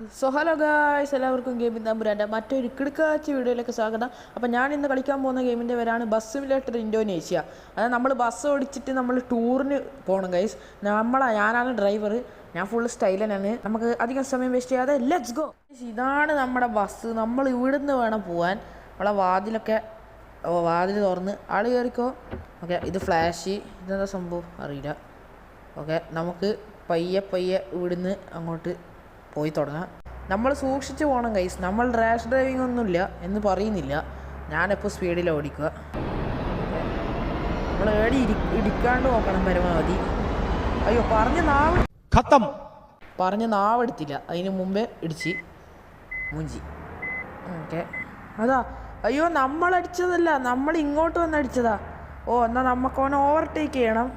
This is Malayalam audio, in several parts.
സോ ഹലോ ഗായ്സ്, എല്ലാവർക്കും ഗെയിമിംഗ് തമ്പുരാൻ്റെ മറ്റൊരു കിടുക്കാച്ച വീഡിയോയിലേക്ക് സ്വാഗതം. അപ്പോൾ ഞാൻ ഇന്ന് കളിക്കാൻ പോകുന്ന ഗെയിമിൻ്റെ പേരാണ് ബസ് സിമുലേറ്റർ ഇന്തോനേഷ്യ. അതായത് നമ്മൾ ബസ് ഓടിച്ചിട്ട് നമ്മൾ ടൂറിന് പോകണം ഗൈസ്. ഞാനാണ് ഡ്രൈവർ, ഞാൻ ഫുൾ സ്റ്റൈലനാണ്. നമുക്ക് അധികം സമയം വേസ്റ്റ് ചെയ്യാതെ ലെറ്റ്സ് ഗോ. ഇതാണ് നമ്മുടെ ബസ്. നമ്മൾ ഇവിടുന്ന് വേണം പോകാൻ. നമ്മളെ വാതിൽ തുറന്ന് ആൾ കയറിക്കോ. ഓക്കെ, ഇത് ഫ്ലാഷ്, ഇതെന്താ സംഭവം അറിയില്ല. ഓക്കെ, നമുക്ക് പയ്യെ ഇവിടുന്ന് അങ്ങോട്ട് പോയി തുടങ്ങാം. നമ്മൾ സൂക്ഷിച്ച് പോകണം ഗൈസ്. നമ്മൾ റാഷ് ഡ്രൈവിംഗ് ഒന്നുമില്ല എന്ന് പറയുന്നില്ല. ഞാനെപ്പോൾ സ്പീഡിൽ ഓടിക്കുക. നമ്മൾ ഇടിക്കാണ്ട് നോക്കണം പരമാവധി. അയ്യോ, പറഞ്ഞ നാവെടുത്തില്ല, അതിന് മുമ്പേ ഇടിച്ച് മുഞ്ചി. ഓക്കെ, അതാ. അയ്യോ, നമ്മളടിച്ചതല്ല, നമ്മൾ ഇങ്ങോട്ട് വന്നടിച്ചതാ. എന്നാൽ നമുക്ക് അവനെ ഓവർടേക്ക് ചെയ്യണം.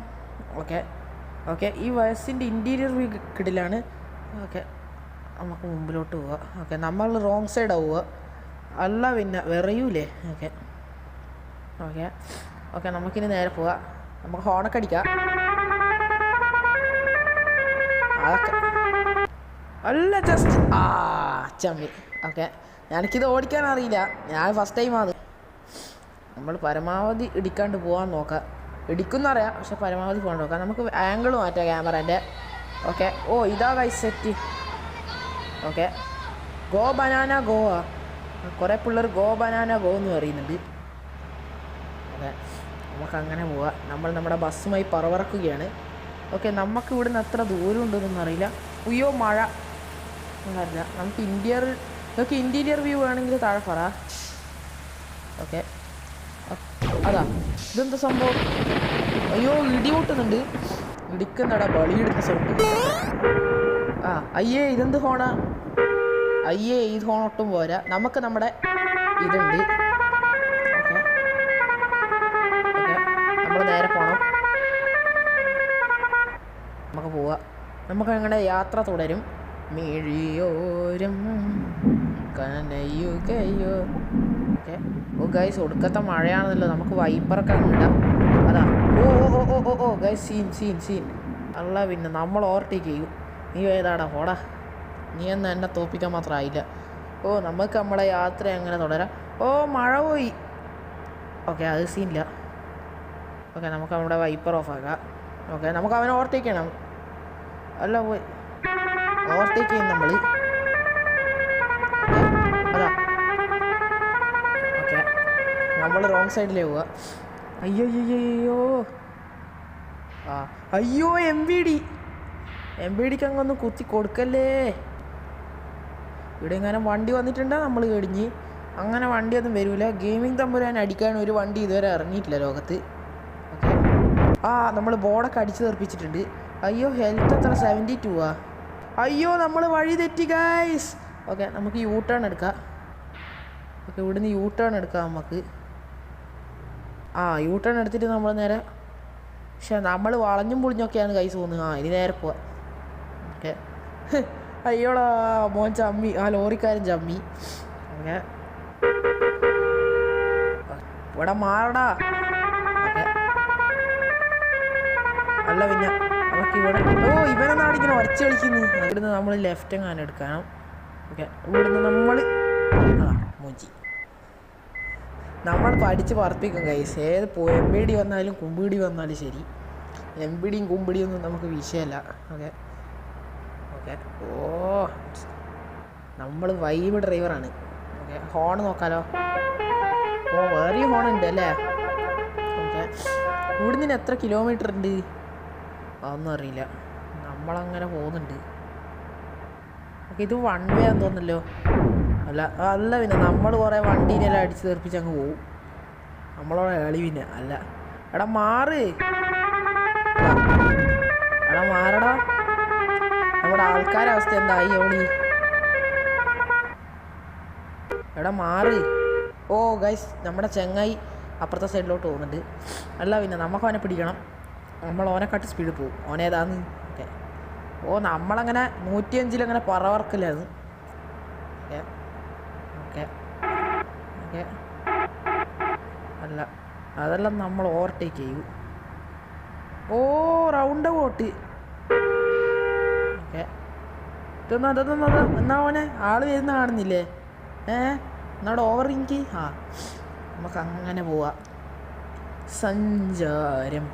ഓക്കെ, ഈ ബസ്സിൻ്റെ ഇൻറ്റീരിയർ വ്യൂ കിടിലാണ്. ഓക്കെ, നമുക്ക് മുമ്പിലോട്ട് പോവുക. ഓക്കെ, നമ്മൾ റോങ് സൈഡാണ് പോവുക. അല്ല പിന്നെ വിറയൂലേ. ഓക്കെ, നമുക്കിനി നേരെ പോവാം. നമുക്ക് ഹോണൊക്കെ അടിക്കാം. അതൊക്കെ അല്ല, ജസ്റ്റ് ചമ്മി. ഓക്കെ, എനിക്കിത് ഓടിക്കാൻ അറിയില്ല, ഞാൻ ഫസ്റ്റ് ടൈമാണ്. നമ്മൾ പരമാവധി ഇടിക്കാണ്ട് പോകാൻ നോക്കാം. ഇടിക്കുന്നറിയാം, പക്ഷെ പരമാവധി പോകാൻ നോക്കാം. നമുക്ക് ആംഗിൾ മാറ്റാം ക്യാമറേൻ്റെ. ഓക്കെ, ഇതാ guys set. Okay, go banana go. കുറേ പിള്ളേർ ഗോ ബനാന ഗോ എന്ന് പറയുന്നുണ്ട്. ഓക്കെ, നമുക്കങ്ങനെ പോവാം. നമ്മൾ നമ്മുടെ ബസ്സുമായി പറവറക്കുകയാണ്. ഓക്കെ, നമുക്ക് ഇവിടുന്ന് എത്ര ദൂരം ഉണ്ടെന്നൊന്നും അറിയില്ല. ഉയ്യോ, മഴ അറിയില്ല. നമുക്ക് ഇൻറ്റീരിയർ വ്യൂ വേണമെങ്കിൽ താഴെ പറ. ഓക്കെ, അതാ, ഇതെന്താ സംഭവം? അയ്യോ, ഇടി പൊട്ടുന്നുണ്ട്. ഇടിക്കുന്നടാ, ബളിയിടുന്ന സൗണ്ട്. അയ്യേ, ഇതെന്ത് ഹോണാ? അയ്യേ, ഇത് ഹോൺ ഒട്ടും പോരാ. നമുക്ക് നമ്മുടെ ഇതുണ്ട്. ഓക്കെ, നമ്മൾ നേരെ പോകണം. നമുക്ക് പോവാം. നമുക്ക് അങ്ങനെ യാത്ര തുടരും. മിഴിയോരം കനയുകയോ. ഓക്കെ, ഗൈസ്, ഒടുക്കത്തെ മഴയാണെന്നല്ലോ. നമുക്ക് വൈപ്പറൊക്കെ ഇടാം. അതാ, ഓ ഗൈസ്, സീൻ അല്ല പിന്നെ നമ്മൾ ഓവർടേക്ക് ചെയ്യും. നീ ഏതാടാ, പോടാ. നീ എന്ന് എന്നെ തോപ്പിക്കാൻ മാത്രമായില്ല. നമുക്ക് നമ്മളെ യാത്ര എങ്ങനെ തുടരാം. മഴ പോയി. ഓക്കെ, അത് സീനില്ല. ഓക്കെ, നമുക്ക് നമ്മുടെ വൈപ്പർ ഓഫ് ആക്കാം. ഓക്കെ, നമുക്ക് അവനെ ഓവർടേക്ക് ചെയ്യണം. അല്ല, പോയി ഓവർടേക്ക് ചെയ്യും നമ്മൾ. അതാ, ഓക്കെ, നമ്മൾ റോങ് സൈഡിലേ പോവുക. അയ്യോ എം ബി ഡിക്ക് അങ്ങൊന്ന് കുത്തി കൊടുക്കല്ലേ. ഇവിടെ എങ്ങനെ വണ്ടി വന്നിട്ടുണ്ടാ നമ്മൾ കഴിഞ്ഞ്. അങ്ങനെ വണ്ടിയൊന്നും വരില്ല. ഗെയിമിംഗ് തമ്പുരാൻ അടിക്കാൻ ഒരു വണ്ടി ഇതുവരെ ഇറങ്ങിയിട്ടില്ല ലോകത്ത്. ഓക്കെ, നമ്മൾ ബോർഡൊക്കെ അടിച്ച് തെറിപ്പിച്ചിട്ടുണ്ട്. അയ്യോ, ഹെൽത്ത് എത്ര? 72. അയ്യോ, നമ്മൾ വഴി തെറ്റി ഗൈസ്. ഓക്കെ, നമുക്ക് യൂ ടേൺ എടുക്കാം. ഓക്കെ, ഇവിടുന്ന് യൂ ടേൺ എടുക്കാം നമുക്ക്. യൂ ടേൺ എടുത്തിട്ട് നമ്മൾ നേരെ, പക്ഷെ നമ്മൾ വളഞ്ഞും പൊളിഞ്ഞൊക്കെയാണ് ഗൈസ് തോന്നുന്നത്. ഇനി നേരെ പോവാം. ഓക്കെ, അയ്യോടാ, മോൻ ചമ്മി. ലോറിക്കാരൻ ചമ്മി. ഓക്കെ, ഇവിടെ മാറടാ. ഓക്കെ, അല്ല പിന്നെ നമുക്ക് ഇവിടെ ഇവനെന്നാണ് ഇങ്ങനെ ഒരച്ച് കളിക്കുന്നു. ഇവിടുന്ന് നമ്മൾ ലെഫ്റ്റ് എങ്ങാനും എടുക്കണം. ഓക്കെ, ഇവിടുന്ന് നമ്മൾ മൂഞ്ചി. നമ്മൾ പഠിച്ച് പറപ്പിക്കും ഗൈസ്. എം ബി ഡി വന്നാലും കുമ്പിടി വന്നാലും ശരി. എം ബി ഡിയും കുമ്പിടിയൊന്നും നമുക്ക് വിഷയമല്ല. ഓക്കെ, നമ്മൾ വൈബ് ഡ്രൈവറാണ്. ഓക്കെ, ഹോൺ നോക്കാലോ. വേറെ ഹോൺ ഉണ്ട് അല്ലേ. ഓക്കെ, ഇവിടുന്ന് എത്ര കിലോമീറ്റർ ഉണ്ട് അതൊന്നും അറിയില്ല. നമ്മളങ്ങനെ പോകുന്നുണ്ട്. ഓക്കെ, ഇത് വൺ വേ ആണെന്ന് തോന്നുന്നല്ലോ. അല്ല പിന്നെ നമ്മൾ കുറേ വണ്ടീനെല്ലാം അടിച്ച് തെറിപ്പിച്ച് അങ്ങ് പോവും. നമ്മളോടെ കളി പിന്നെ അല്ല. എടാ മാറടാ. നമ്മുടെ ആൾക്കാരുടെ അവസ്ഥ എന്തായി ഓളി? എടാ മാറ്. ഗൈസ്, നമ്മുടെ ചെങ്ങായി അപ്പുറത്തെ സൈഡിലോട്ട് പോകുന്നുണ്ട്. അല്ല പിന്നെ നമുക്ക് അവനെ പിടിക്കണം. നമ്മൾ ഓനെക്കാട്ടി സ്പീഡ് പോകും. ഓനേതാന്ന്. ഓക്കെ, നമ്മളങ്ങനെ 105 അങ്ങനെ പറവർക്കില്ലായിരുന്നു. ഓക്കെ, അല്ല അതെല്ലാം നമ്മൾ ഓവർടേക്ക് ചെയ്യൂ. Round boat. ഓക്കെ, എന്നാ മോനെ ആള് വരുന്ന കാണുന്നില്ലേ? എന്നാടെ ഓവർ എനിക്ക് നമുക്ക് അങ്ങനെ പോവാം. സഞ്ചാരം.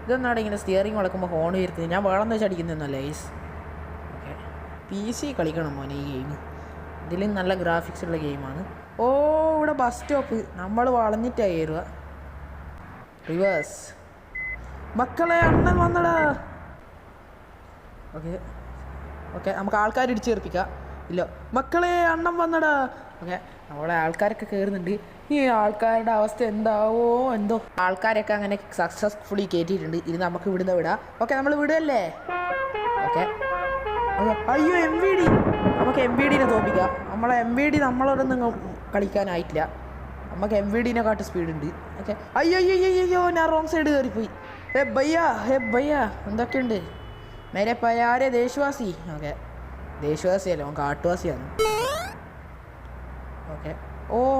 ഇതെന്നാടെ ഇങ്ങനെ സ്റ്റിയറിങ് വളക്കുമ്പോൾ ഹോൺ വരുന്നത്? ഞാൻ വേണമെന്ന് വെച്ച് അടിക്കുന്നതെന്നല്ലേ ഗൈസ്. ഓക്കെ, PC കളിക്കണം മോനെ ഈ ഗെയിം. ഇതിലും നല്ല ഗ്രാഫിക്സ് ഉള്ള ഗെയിമാണ്. ഇവിടെ ബസ് സ്റ്റോപ്പ്. നമ്മൾ വളഞ്ഞിട്ടാണ് കയറുക. റിവേഴ്സ്. മക്കളെ അണ്ണൻ വന്നടാ. ഓക്കെ നമുക്ക് ആൾക്കാർ ഇടിച്ച് ചേർപ്പിക്കാം. ഇല്ല മക്കളെ അണ്ണൻ വന്നടാ. ഓക്കെ, നമ്മളെ ആൾക്കാരൊക്കെ കയറുന്നുണ്ട്. ഈ ആൾക്കാരുടെ അവസ്ഥ എന്താവോ എന്തോ. ആൾക്കാരൊക്കെ അങ്ങനെ സക്സസ്ഫുള്ളി കയറ്റിയിട്ടുണ്ട്. ഇത് നമുക്ക് ഇവിടുന്ന് വിടാം. ഓക്കെ, നമ്മൾ വിടുകയല്ലേ? ഓക്കെ. അയ്യോ MVD. നമുക്ക് MVDനെ തോപ്പിക്കാം. നമ്മളെ MVD നമ്മളോടൊന്നും കളിക്കാനായിട്ടില്ല. നമുക്ക് MVDനെക്കാട്ട് സ്പീഡുണ്ട്. ഓക്കെ. അയ്യോ ഞാൻ റോങ് സൈഡ് കയറിപ്പോയി. ഭയ്യ എന്തൊക്കെയുണ്ട്? മേരെ പയാരെ ദേശവാസി. ഓക്കെ, ദേശവാസിയല്ല, അവൻ കാട്ടുവാസിയാണ്. ഓക്കെ.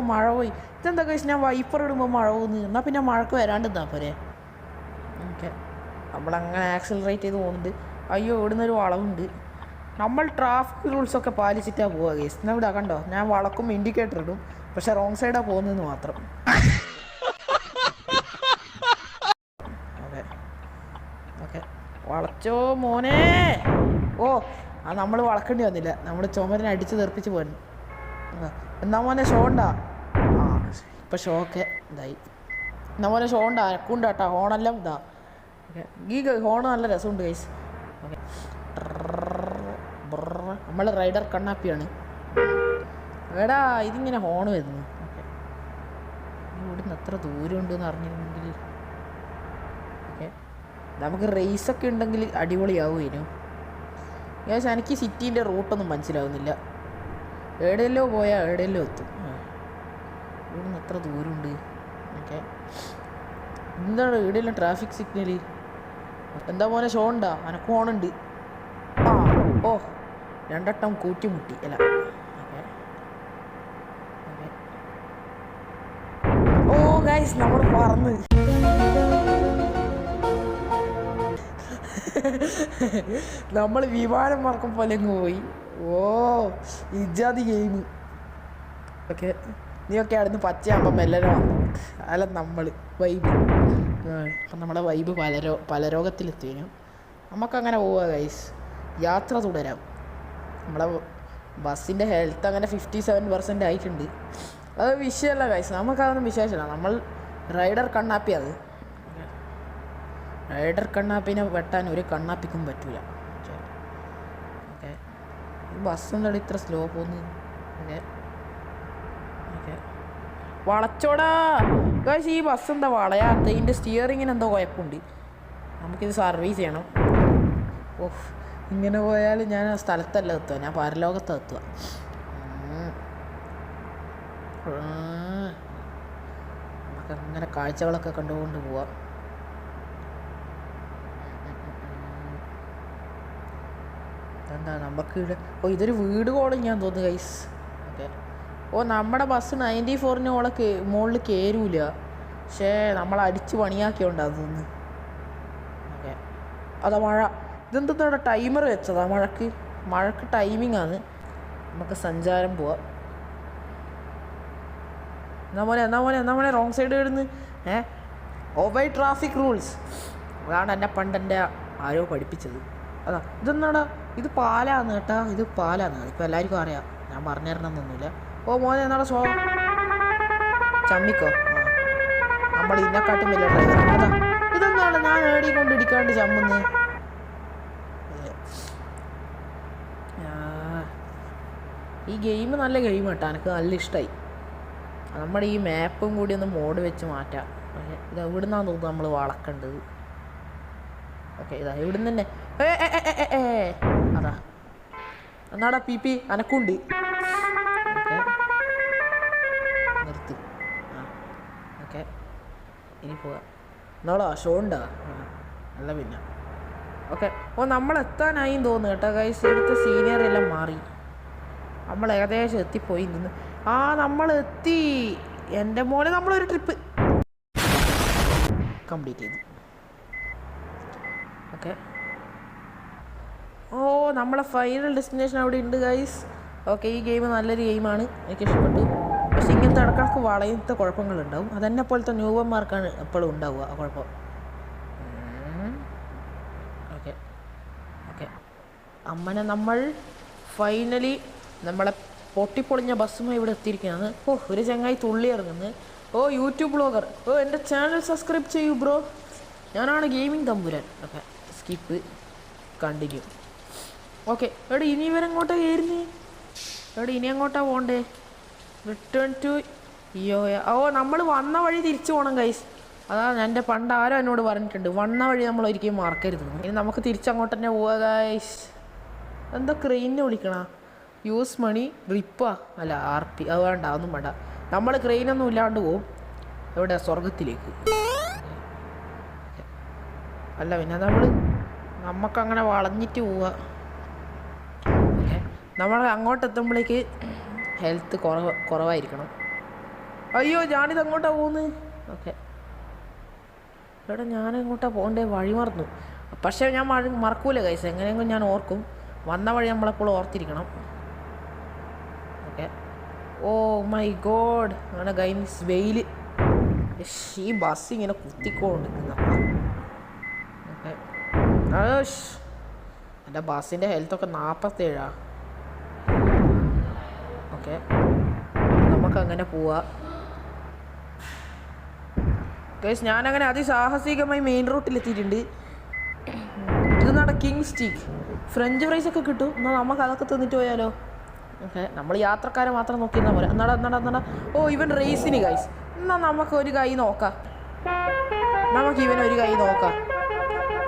മഴ പോയി. ഇതെന്താ കഴിച്ച് ഞാൻ വൈപ്പർ ഇടുമ്പോൾ മഴ പോകുന്നു. എന്നാൽ പിന്നെ മഴക്ക് വരാണ്ടെന്നാ പോരെ. ഓക്കെ, നമ്മളങ്ങനെ ആക്സിലറേറ്റ് ചെയ്ത് പോകുന്നുണ്ട്. അയ്യോ ഇവിടുന്നൊരു വളവുണ്ട്. നമ്മൾ ട്രാഫിക് റൂൾസൊക്കെ പാലിച്ചിട്ടാണ് പോവുക ഗൈസ്. എന്നാൽ ഇവിടെ കണ്ടോ, ഞാൻ വളക്കും ഇൻഡിക്കേറ്റർ ഇടും, പക്ഷെ റോങ് സൈഡാണ് പോകുന്നതെന്ന് മാത്രം. ഓക്കെ വളച്ചോ മോനെ. നമ്മൾ വളക്കേണ്ടി വന്നില്ല. നമ്മൾ ചുമരിനെ അടിച്ച് തെറിപ്പിച്ച് പോയിരുന്നു. എന്നാ മോനെ ഷോ ഉണ്ടാ? ഇപ്പം ഷോ ഒക്കെ ഇതായി. എന്നാ മോനെ ഷോ ഉണ്ടാ? അനക്കുണ്ടാട്ടാ ഹോണെല്ലാം ഇതാ. ഓക്കെ, ഈ ഹോണ് നല്ല രസമുണ്ട് ഗൈസ്. ഓക്കെ, നമ്മൾ റൈഡർ കണ്ണാപ്പിയാണ്. എടാ ഇതിങ്ങനെ ഹോണ് വരുന്നു. ഓക്കെ, ഇവിടുന്ന് എത്ര ദൂരം ഉണ്ടെന്ന് അറിഞ്ഞിരുന്നെങ്കിൽ. ഓക്കെ, നമുക്ക് റേസൊക്കെ ഉണ്ടെങ്കിൽ അടിപൊളിയാവുമായിരുന്നു. ഗൈസ് എനിക്ക് സിറ്റീൻ്റെ റൂട്ടൊന്നും മനസ്സിലാവുന്നില്ല. എവിടെയല്ലോ പോയാൽ എവിടെയല്ലോ എത്തും. ഇവിടുന്ന് എത്ര ദൂരമുണ്ട്? ഓക്കെ, എന്താണ് എവിടെയെല്ലാം ട്രാഫിക് സിഗ്നൽ? എന്താ മോനെ ഷോ ഉണ്ടാ? അനക്ക് ഹോണുണ്ട്. രണ്ടട്ടം കൂറ്റിമുട്ടി അല്ല. ഗൈസ് നമ്മൾ പറന്ന്. നമ്മൾ വിമാനം മറക്കും പോലെ അങ്ങ് പോയി. ഇജാതി ഗെയിം. ഓക്കെ, നീയൊക്കെ അവിടുന്ന് പച്ചയാകുമ്പം എല്ലാവരും വന്നു. അല്ല നമ്മൾ വൈബ്. അപ്പം നമ്മുടെ വൈബ് പലരോഗത്തിലെത്തിനു. നമുക്കങ്ങനെ പോവുക ഗൈസ്. യാത്ര തുടരാം. നമ്മളെ ബസ്സിൻ്റെ ഹെൽത്ത് അങ്ങനെ 57% ആയിട്ടുണ്ട്. അത് വിഷയമല്ല ഗൈസ്, നമുക്കതൊന്നും വിശേഷമല്ല. നമ്മൾ റൈഡർ കണ്ണാപ്പി. അത് റൈഡർ കണ്ണാപ്പിനെ വെട്ടാൻ ഒരു കണ്ണാപ്പിക്കും പറ്റൂല. ഓക്കെ, ഈ ബസ് എന്താണ് ഇത്ര സ്ലോ പോകുന്നത്? ഓക്കെ ഓക്കെ വളച്ചോടാ ഗൈസ്. ഈ ബസ് എന്താ വളയാത്ത? ഇതിൻ്റെ സ്റ്റിയറിങ്ങിന് എന്തോ കുഴപ്പമുണ്ട്. നമുക്കിത് സർവീസ് ചെയ്യണം. ഇങ്ങനെ പോയാൽ ഞാൻ ആ സ്ഥലത്തല്ല എത്തുക, ഞാൻ പരലോകത്താണ് എത്തുക. നമുക്കങ്ങനെ കാഴ്ചകളൊക്കെ കണ്ടുകൊണ്ട് പോവാം. എന്താ നമുക്ക് ഇതൊരു വീട് കോളിങ്ങാന്ന് തോന്നുന്നു ഗൈസ്. ഓക്കെ, നമ്മുടെ ബസ് 94-ന് മുകളിൽ കയറൂല. പക്ഷേ നമ്മൾ അടിച്ച് പണിയാക്കിയോണ്ടാന്ന് തോന്നുന്നു. ഓക്കെ, അതാ മഴ. ഇതെന്താണ് ടൈമർ വെച്ചതാ? മഴക്ക് ടൈമിംഗ് ആണ്. നമുക്ക് സഞ്ചാരം പോവാം. എന്നാ മോനെ റോങ് സൈഡ് വരുന്നു. Obey traffic rules. അതാണ് എന്നെ പണ്ടെൻ്റെ ആരോ പഠിപ്പിച്ചത്. അതാ ഇതെന്നാടാ? ഇത് പാലാന്ന് കേട്ടാ, ഇത് പാലാന്ന്. ഇപ്പം എല്ലാവർക്കും അറിയാം, ഞാൻ പറഞ്ഞു തരണമെന്നൊന്നുമില്ല. മോനെ എന്നാടാ ഷോ ചമ്മിക്കോ. നമ്മൾ ഇതിനെക്കാട്ടും വലിയ ഡ്രൈവർ. അതാ ഇതെന്നാണ് ഞാൻ ഏടി കൊണ്ട് ഇടിക്കാണ്ട് ചമ്മുന്നത്. ഈ ഗെയിം നല്ല ഗെയിം കേട്ടോ, എനിക്ക് നല്ല ഇഷ്ടമായി. നമ്മുടെ ഈ മാപ്പും കൂടി ഒന്ന് മോഡ് വെച്ച് മാറ്റാം. ഇത് എവിടുന്നാന്ന് തോന്നുന്നു നമ്മൾ വളക്കേണ്ടത്. ഓക്കെ, ഇതാ ഇവിടുന്ന് തന്നെ. അതാ എന്നാടാ PP അനക്കുണ്ട്. നിർത്ത്. ഓക്കെ, ഇനി പോവാം. എന്നാടാ ഷോ ഉണ്ടാ? അല്ല പിന്നെ. ഓക്കെ, നമ്മൾ എത്താനായി തോന്നുന്നു കേട്ടോ ഗൈസ്. ഇവിടുത്തെ സീനിയർ എല്ലാം മാറി. നമ്മൾ ഏകദേശം എത്തിപ്പോയി നിന്ന്. നമ്മൾ എത്തി. എൻ്റെ മോനെ നമ്മളൊരു ട്രിപ്പ് കംപ്ലീറ്റ് ചെയ്തു. ഓക്കെ, ഓ നമ്മളെ ഫൈനൽ ഡെസ്റ്റിനേഷൻ അവിടെ ഉണ്ട് ഗൈസ്. ഓക്കെ, ഈ ഗെയിം നല്ലൊരു ഗെയിമാണ്, എനിക്ക് ഇഷ്ടപ്പെട്ടു. പക്ഷെ ഇങ്ങനത്തെ ഇടക്കിടക്ക് വളയത്തെ കുഴപ്പങ്ങളുണ്ടാവും. അതെന്നെ പോലത്തെ ന്യൂബന്മാർക്കാണ് എപ്പോഴും ഉണ്ടാവുക ആ കുഴപ്പം. ഓക്കെ ഓക്കെ, അമ്മനെ നമ്മൾ ഫൈനലി നമ്മളെ പൊട്ടിപ്പൊളിഞ്ഞ ബസ്സുമായി ഇവിടെ എത്തിയിരിക്കുകയാണ്. ഓ, ഒരു ചങ്ങായി തുള്ളി ഇറങ്ങുന്നത്. ഓ, യൂട്യൂബ് ബ്ലോഗർ. ഓ, എൻ്റെ ചാനൽ സബ്സ്ക്രൈബ് ചെയ്യൂ ബ്രോ. ഞാനാണ് gaming Thampuran. Okay, skip, continue. Okay, എവിടെ ഇനി ഇവരെങ്ങോട്ടാ കയറുന്നേ? എവിടെ ഇനി എങ്ങോട്ടാ പോകണ്ടേ? Return to യോയ. ഓ, നമ്മൾ വന്ന വഴി തിരിച്ചു പോകണം ഗൈസ്. അതാ എൻ്റെ പണ്ട് ആരോ എന്നോട് പറഞ്ഞിട്ടുണ്ട്, വന്ന വഴി നമ്മൾ ഒരിക്കലും മറക്കരുത്. ഇനി നമുക്ക് തിരിച്ചങ്ങോട്ട് തന്നെ പോവുക ഗൈസ്. എന്താ ക്രെയിനിനെ വിളിക്കണ? യൂസ് മണി റിപ്പാ അല്ല RP. അത് വേണ്ട, ഒന്നും വേണ്ട. നമ്മൾ ക്രെയിനൊന്നും ഇല്ലാണ്ട് പോവും. എവിടെ? സ്വർഗത്തിലേക്ക്. അല്ല പിന്നെ നമുക്കങ്ങനെ വളഞ്ഞിട്ട് പോവുക. ഓക്കെ, നമ്മൾ അങ്ങോട്ട് എത്തുമ്പോഴേക്ക് ഹെൽത്ത് കുറവായിരിക്കണം. അയ്യോ, ഞാനിത് അങ്ങോട്ടാണ് പോകുന്നത്. ഓക്കെ, ഇവിടെ ഞാനെങ്ങോട്ടാണ് പോകണ്ടേ? വഴി മറന്നു. പക്ഷേ ഞാൻ മറക്കൂല ഗൈസ്, എങ്ങനെയെങ്കിലും ഞാൻ ഓർക്കും. വന്ന വഴി നമ്മളെപ്പോഴും ഓർത്തിരിക്കണം. ഓക്കെ, ഓ മൈ ഗോഡ്, അങ്ങനെ ഗൈസ് വെയിൽ. ഈ ബസ് ഇങ്ങനെ കുത്തിക്കൊണ്ടിരിക്കുന്ന. ഓക്കെ, എൻ്റെ ബസ്സിൻ്റെ ഹെൽത്തൊക്കെ 47. ഓക്കെ, നമുക്കങ്ങനെ പോവാം ഗൈസ്. ഞാനങ്ങനെ അതിസാഹസികമായി മെയിൻ റൂട്ടിലെത്തിയിട്ടുണ്ട്. ഇത് നട കിങ് സ്റ്റീക്ക് ഫ്രഞ്ച് ഫ്രൈസൊക്കെ കിട്ടും. എന്നാൽ നമുക്ക് അതൊക്കെ തിന്നിട്ട് പോയാലോ? ഓക്കെ, നമ്മൾ യാത്രക്കാരെ മാത്രം നോക്കിയിരുന്നാൽ പോലെ. എന്നാടാ. ഓ, ഇവൻ റേസിന് ഗൈസ്. എന്നാൽ നമുക്ക് ഒരു കൈ നോക്കാം. ഒരു കൈ നോക്കാം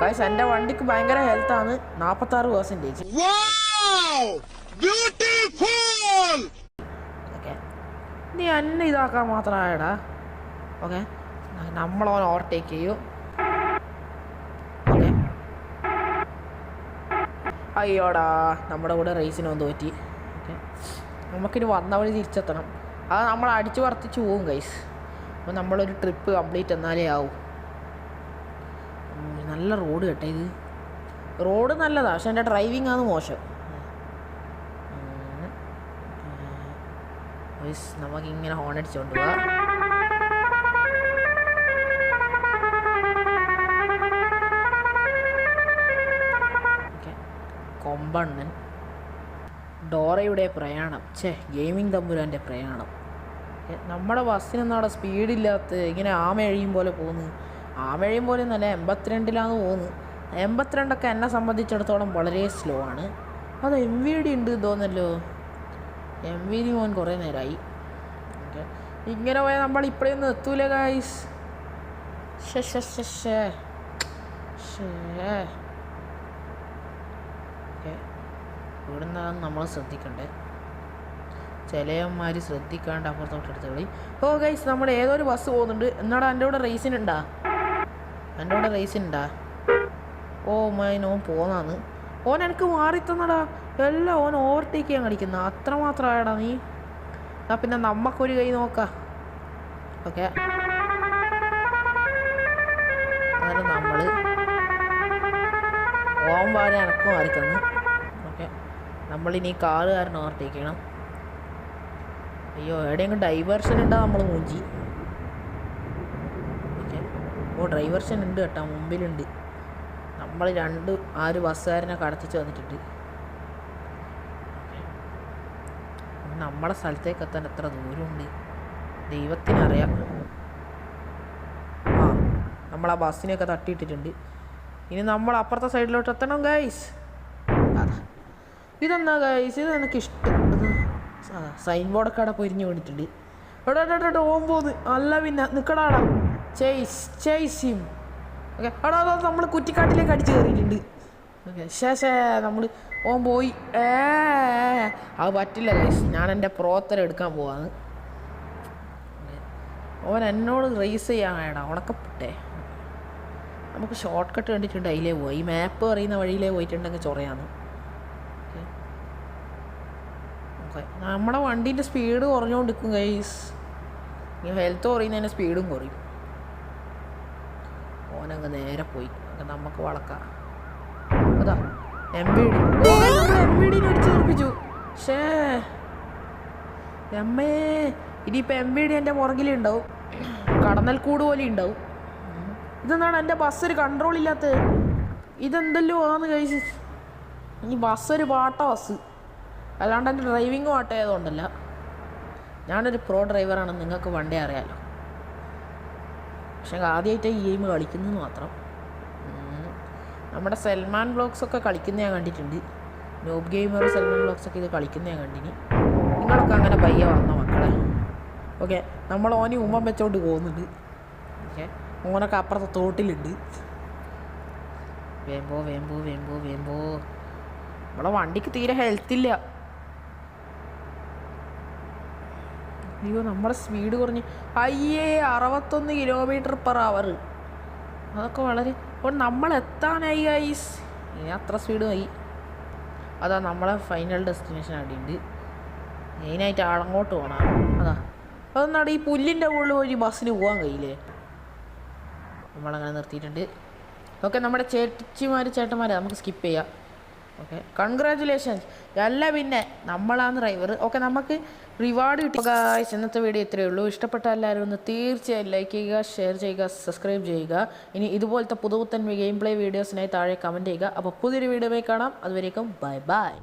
ഗൈസ്. എൻ്റെ വണ്ടിക്ക് ഭയങ്കര ഹെൽത്താണ്, 46%. ഓക്കെ, നീ എന്നെ ഇതാക്കാൻ മാത്രമായടാ. ഓക്കെ, നമ്മളവൻ ഓവർടേക്ക് ചെയ്യൂ. ഓക്കെ, അയ്യോടാ, നമ്മുടെ കൂടെ റേസിനൊന്ന് തോറ്റി. ഓക്കെ, നമുക്കിനി വന്ന വഴി തിരിച്ചെത്തണം. അത് നമ്മൾ അടിച്ചു വർത്തിച്ച് പോവും ഗൈസ്. അപ്പോൾ നമ്മളൊരു ട്രിപ്പ് കംപ്ലീറ്റ് എന്നാലേ ആവും. നല്ല റോഡ് കേട്ടോ ഇത്. റോഡ് നല്ലതാണ്, പക്ഷെ എൻ്റെ ഡ്രൈവിംഗ് ആണ് മോശം. നമുക്കിങ്ങനെ ഹോൺ അടിച്ചുകൊണ്ട് പോവാം. കൊമ്പണ്ണൻ, ഡോറയുടെ പ്രയാണം. ഗെയിമിംഗ് തമ്പുരാൻ്റെ പ്രയാണം. നമ്മുടെ ബസ്സിനൊന്നും അവിടെ സ്പീഡില്ലാത്ത, ഇങ്ങനെ ആമയഴിയും പോലെ പോകുന്നു. ആമയഴിയും പോലെ നല്ല 82 പോകുന്നു. 82 എന്നെ സംബന്ധിച്ചിടത്തോളം വളരെ സ്ലോ ആണ്. അത് MVD ഉണ്ട് തോന്നല്ലോ. MVD മോൻ കുറേ നേരമായി. ഓക്കെ, ഇങ്ങനെ പോയാൽ നമ്മൾ ഇപ്പോഴൊന്നും എത്തൂല ഗൈസ്. ഓക്കെ, ഇവിടുന്നാണ് നമ്മൾ ശ്രദ്ധിക്കണ്ടേ. ചിലയന്മാർ ശ്രദ്ധിക്കാണ്ട് അപ്പുറത്തോട്ട് എടുത്ത് കളി. ഓ ഗൈസ്, നമ്മൾ ഏതൊരു ബസ് പോകുന്നുണ്ട്. എന്നാടാ എൻ്റെ കൂടെ റേസിനുണ്ടാ? ഓ മൈൻ, ഓൻ പോന്നാന്ന്. ഓൻ എനിക്ക് മാറി തന്നടാ. എല്ലാം ഓൻ ഓവർടേക്ക് ചെയ്യാൻ കളിക്കുന്ന. അത്രമാത്രമായടാ നീ. എന്നാ പിന്നെ നമുക്കൊരു കൈ നോക്കാം. ഓക്കെ, അന്നേരം നമ്മൾ ഓൻ വാരി എനക്ക് മാറി തന്നു. ഓക്കെ, നമ്മളിനി കാറുകാരൻ ഓവർടേക്ക് ചെയ്യണം. അയ്യോ, എവിടെയെങ്കിലും ഡൈവേർഷൻ ഉണ്ടാ നമ്മൾ മൂഞ്ചി. ഓക്കെ, ഓ ഡൈവേർഷൻ ഉണ്ട് കേട്ടോ, മുമ്പിലുണ്ട്. നമ്മൾ ആറ് ബസ്സുകാരനെ കടത്തിച്ച് വന്നിട്ടുണ്ട്. നമ്മളെ സ്ഥലത്തേക്ക് എത്താൻ എത്ര ദൂരമുണ്ട് ദൈവത്തിനറിയാം. നമ്മൾ ആ ബസ്സിനെയൊക്കെ തട്ടിയിട്ടിട്ടുണ്ട്. ഇനി നമ്മൾ അപ്പുറത്തെ സൈഡിലോട്ട് എത്തണം ഗൈസ്. ഇതെന്നാ ഗൈസ്, ഇത് എനിക്കിഷ്ടം. സൈൻ ബോർഡൊക്കെ അവിടെ പൊരിഞ്ഞ് വീണിട്ടുണ്ട്. എടാ ഓൻ പോന്ന്. അല്ല പിന്നെ നിൽക്കടാടാ. ചേസിയും. ഓക്കെ, എടാ നമ്മൾ കുറ്റിക്കാട്ടിലേക്ക് അടിച്ച് കയറിയിട്ടുണ്ട്. ഓക്കെ, നമ്മൾ ഓൻ പോയി. അത് പറ്റില്ല ഗൈസ്, ഞാൻ എൻ്റെ പ്രോത്തരം എടുക്കാൻ പോവാന്ന്. ഓൻ എന്നോട് റേസ് ചെയ്യാനായിടാ ഉണക്കപ്പെട്ടെ. നമുക്ക് ഷോർട്ട് കട്ട് കണ്ടിട്ടുണ്ട്, അതിലേ പോവാം. ഈ മാപ്പ് പറയുന്ന വഴിയിലേ പോയിട്ടുണ്ടെങ്കിൽ ചൊറയാന്ന്. ഓക്കെ, നമ്മുടെ വണ്ടീൻ്റെ സ്പീഡ് കുറഞ്ഞുകൊണ്ടിരിക്കും ഗൈസ്. ഈ ഹെൽത്ത് കുറയുന്നതിൻ്റെ സ്പീഡും കുറയും. ഓനങ്ങ് നേരെ പോയി. നമുക്ക് വളക്കാം. അതാ MVD MVD അടിച്ച് തെറിപ്പിച്ചു. പക്ഷേ എമ്മേ ഇനിയിപ്പോൾ MVD എൻ്റെ പുറകിലുണ്ടാവും, കടന്നൽ കൂട് പോലെ ഉണ്ടാവും. ഇതെന്താണ് എൻ്റെ ബസ് ഒരു കൺട്രോൾ ഇല്ലാത്തത്? ഇതെന്തല്ലോ ആന്ന് കഴിച്ച്. ഈ ബസ് ഒരു പാട്ട ബസ്, അല്ലാണ്ട് എൻ്റെ ഡ്രൈവിങ് പാട്ടായതുകൊണ്ടല്ല. ഞാനൊരു പ്രോ ഡ്രൈവറാണെന്ന് നിങ്ങൾക്ക് പണ്ടേ അറിയാമല്ലോ. പക്ഷേ ആദ്യമായിട്ട് ഈ ഗെയിം കളിക്കുന്നതെന്ന് മാത്രം. നമ്മുടെ സൽമാൻ വ്ളോഗ്സൊക്കെ കളിക്കുന്ന ഞാൻ കണ്ടിട്ടുണ്ട്. നോബ് ഗെയിമർ സൽമാൻ വ്ളോഗ്സൊക്കെ ഇത് കളിക്കുന്ന ഞാൻ കണ്ടിനി. നിങ്ങളൊക്കെ അങ്ങനെ പയ്യെ വന്ന മക്കളെ. ഓക്കെ, നമ്മൾ ഓന് ഉമ്മം വെച്ചോണ്ട് പോകുന്നുണ്ട്. ഓക്കെ, ഓനൊക്കെ അപ്പുറത്തെ തോട്ടിലുണ്ട്. വേമ്പോ വേമ്പോ വേമ്പോ വേമ്പോ. നമ്മളെ വണ്ടിക്ക് തീരെ ഹെൽത്തില്ല. അയ്യോ, നമ്മുടെ സ്പീഡ് കുറഞ്ഞ് 61 km/h. അതൊക്കെ വളരെ. അപ്പോൾ നമ്മൾ എത്താനായി ഗൈസ്. ഇനി അത്ര സ്പീഡ് ആയി. അതാ നമ്മളെ ഫൈനൽ ഡെസ്റ്റിനേഷൻ അടിയുണ്ട്. മെയിനായിട്ട് ആളങ്ങോട്ട് പോകണം. അതൊന്നാണ് ഈ പുല്ലിൻ്റെ മുകളിൽ പോയി ബസ്സിന് പോകാൻ കഴിയില്ലേ? നമ്മളങ്ങനെ നിർത്തിയിട്ടുണ്ട്. ഓക്കെ, നമ്മുടെ ചേട്ടന്മാർ നമുക്ക് സ്കിപ്പ് ചെയ്യാം. Okay, congratulations. അല്ല പിന്നെ നമ്മളാണ് ഡ്രൈവർ. ഓക്കെ, നമുക്ക് റിവാർഡ് കിട്ടി. ഗായ്സ്, ഇന്നത്തെ വീഡിയോ ഇത്രയേ ഉള്ളൂ. ഇഷ്ടപ്പെട്ട എല്ലാവരും ഒന്ന് തീർച്ചയായും ലൈക്ക് ചെയ്യുക, ഷെയർ ചെയ്യുക, സബ്സ്ക്രൈബ് ചെയ്യുക. ഇനി ഇതുപോലത്തെ പുതുപുത്തൻ ഗെയിം പ്ലേ വീഡിയോസിനായി താഴെ കമൻറ്റ് ചെയ്യുക. അപ്പോൾ പുതിയൊരു വീഡിയോയിൽ കാണാം. അതുവരേക്കും ബൈ ബൈ.